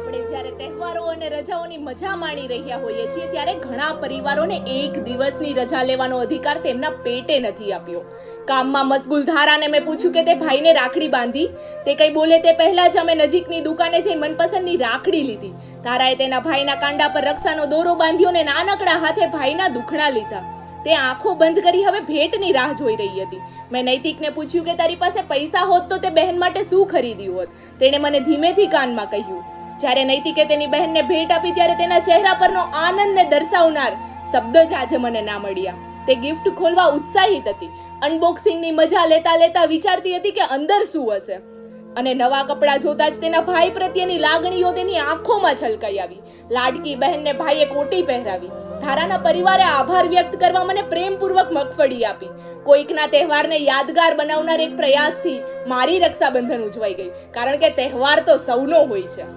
આપણે જ્યારે તહેવારો અને રજાઓની મજા માણી રહ્યા હોઈએ છીએ ત્યારે ઘણા પરિવારોને એક દિવસની રજા લેવાનો અધિકાર તેમના પેટે નથી આપ્યો. કામમાં મશગુલ ધારાને મેં પૂછ્યું કે તે ભાઈને રાખડી બાંધી. તે કંઈ બોલે તે પહેલા જ અમે નજીકની દુકાને જઈ મનપસંદની રાખડી લીધી. ધારાએ તેના ભાઈના કાંડા પર રક્ષાનો દોરો બાંધ્યો ને નાનકડા હાથે ભાઈના દુખણા લીધા. તે આંખો બંધ કરી હવે ભેટની રાહ જોઈ રહી હતી. મેં નૈતિકને પૂછ્યું કે તારી પાસે પૈસા હોત તો તે બહેન માટે શું ખરીદ્યું હોત. તેણે મને ધીમેથી કાનમાં કહ્યું. જ્યારે નૈતિકે તેની બહેનને ભેટ આપી ત્યારે તેના ચહેરા પરનો આનંદને દર્શાવનાર શબ્દ જ આજે મને ના મળ્યા. તે ગિફ્ટ ખોલવા ઉત્સાહિત હતી. અનબોક્સિંગની મજા લેતા લેતા વિચારતી હતી કે અંદર શું હશે. અને નવા કપડાં જોતા જ તેના ભાઈ પ્રત્યેની લાગણીઓ તેની આંખોમાં છલકાઈ આવી. લાડકી બહેનને ભાઈએ કોટી પહેરાવી. ધારાના પરિવારે આભાર વ્યક્ત કરવા મને પ્રેમપૂર્વક મગફળી આપી. કોઈકના તહેવારને યાદગાર બનાવનાર એક પ્રયાસથી મારી રક્ષાબંધન ઉજવાઈ ગઈ. કારણ કે તહેવાર તો સૌનો હોય છે.